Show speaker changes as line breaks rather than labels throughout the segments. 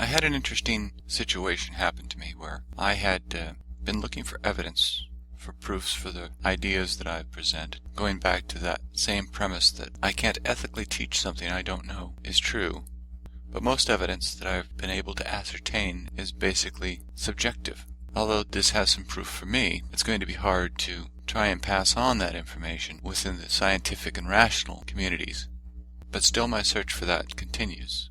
I had an interesting situation happen to me where I had been looking for evidence for proofs for the ideas that I present, going back to that same premise that I can't ethically teach something I don't know is true, but most evidence that I've been able to ascertain is basically subjective. Although this has some proof for me, it's going to be hard to try and pass on that information within the scientific and rational communities. But still my search for that continues.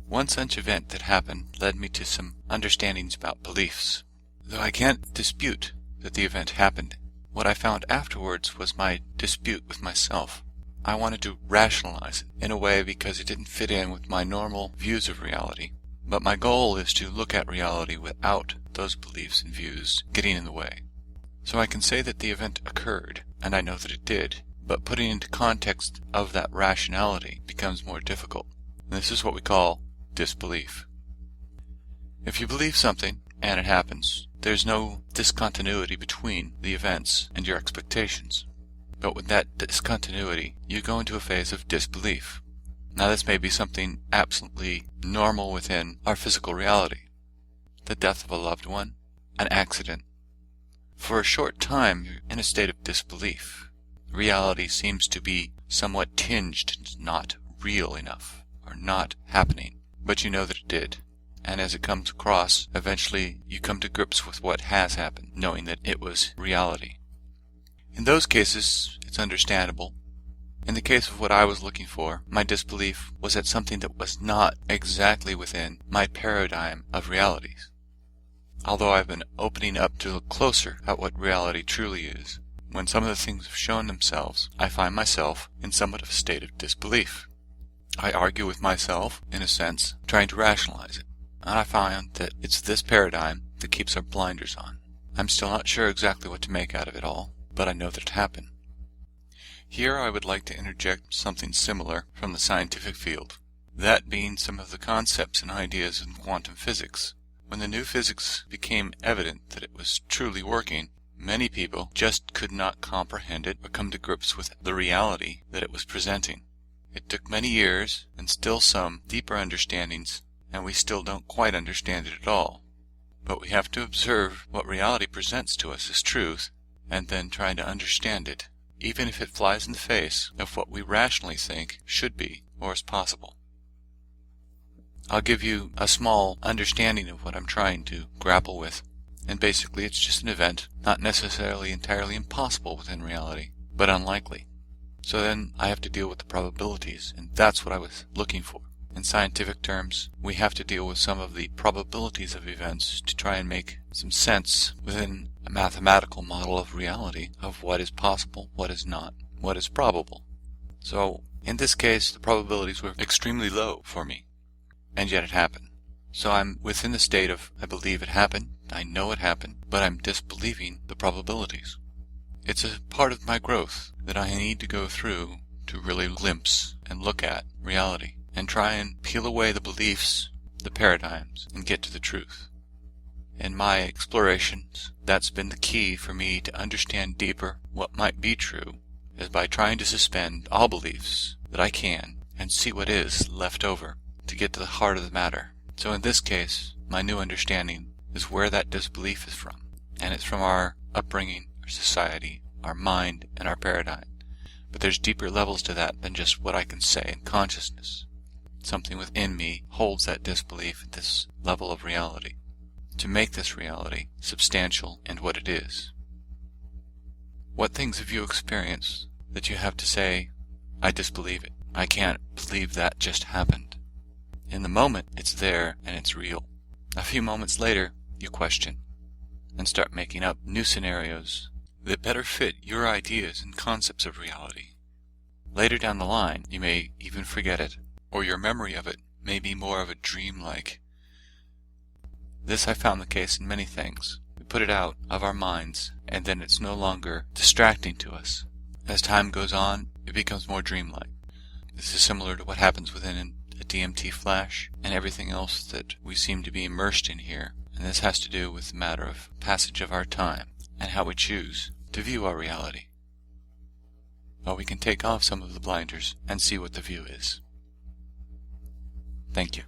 One such event that happened led me to some understandings about beliefs. Though I can't dispute that the event happened, what I found afterwards was my dispute with myself. I wanted to rationalize it in a way because it didn't fit in with my normal views of reality. But my goal is to look at reality without those beliefs and views getting in the way. So I can say that the event occurred, and I know that it did, but putting into context of that rationality becomes more difficult. And this is what we call disbelief. If you believe something, and it happens, there's no discontinuity between the events and your expectations. But with that discontinuity, you go into a phase of disbelief. Now this may be something absolutely normal within our physical reality. The death of a loved one, an accident. For a short time, you're in a state of disbelief. Reality seems to be somewhat tinged, not real enough, or not happening. But you know that it did. And as it comes across, eventually you come to grips with what has happened, knowing that it was reality. In those cases, it's understandable. In the case of what I was looking for, my disbelief was at something that was not exactly within my paradigm of realities. Although I've been opening up to look closer at what reality truly is, when some of the things have shown themselves, I find myself in somewhat of a state of disbelief. I argue with myself, in a sense, trying to rationalize it, and I find that it's this paradigm that keeps our blinders on. I'm still not sure exactly what to make out of it all, but I know that it happened. Here I would like to interject something similar from the scientific field, that being some of the concepts and ideas in quantum physics. When the new physics became evident that it was truly working, many people just could not comprehend it or come to grips with the reality that it was presenting. It took many years, and still some deeper understandings, and we still don't quite understand it at all. But we have to observe what reality presents to us as truth, and then try to understand it, even if it flies in the face of what we rationally think should be or is possible. I'll give you a small understanding of what I'm trying to grapple with, and basically it's just an event, not necessarily entirely impossible within reality, but unlikely. So then I have to deal with the probabilities, and that's what I was looking for. In scientific terms, we have to deal with some of the probabilities of events to try and make some sense within a mathematical model of reality of what is possible, what is not, what is probable. So in this case, the probabilities were extremely low for me, and yet it happened. So I'm within the state of, I believe it happened, I know it happened, but I'm disbelieving the probabilities. It's a part of my growth that I need to go through to really glimpse and look at reality, and try and peel away the beliefs, the paradigms, and get to the truth. In my explorations, that's been the key for me to understand deeper what might be true, is by trying to suspend all beliefs that I can and see what is left over to get to the heart of the matter. So in this case, my new understanding is where that disbelief is from, and it's from our upbringing, our society, our mind, and our paradigm. But there's deeper levels to that than just what I can say in consciousness. Something within me holds that disbelief at this level of reality, to make this reality substantial and what it is. What things have you experienced that you have to say, I disbelieve it. I can't believe that just happened. In the moment, it's there and it's real. A few moments later, you question and start making up new scenarios that better fit your ideas and concepts of reality. Later down the line, you may even forget it, or your memory of it may be more of a dream-like. This I found the case in many things. We put it out of our minds, and then it's no longer distracting to us. As time goes on, it becomes more dreamlike. This is similar to what happens within a DMT flash and everything else that we seem to be immersed in here. And this has to do with the matter of passage of our time and how we choose to view our reality. Well, we can take off some of the blinders and see what the view is. Thank you.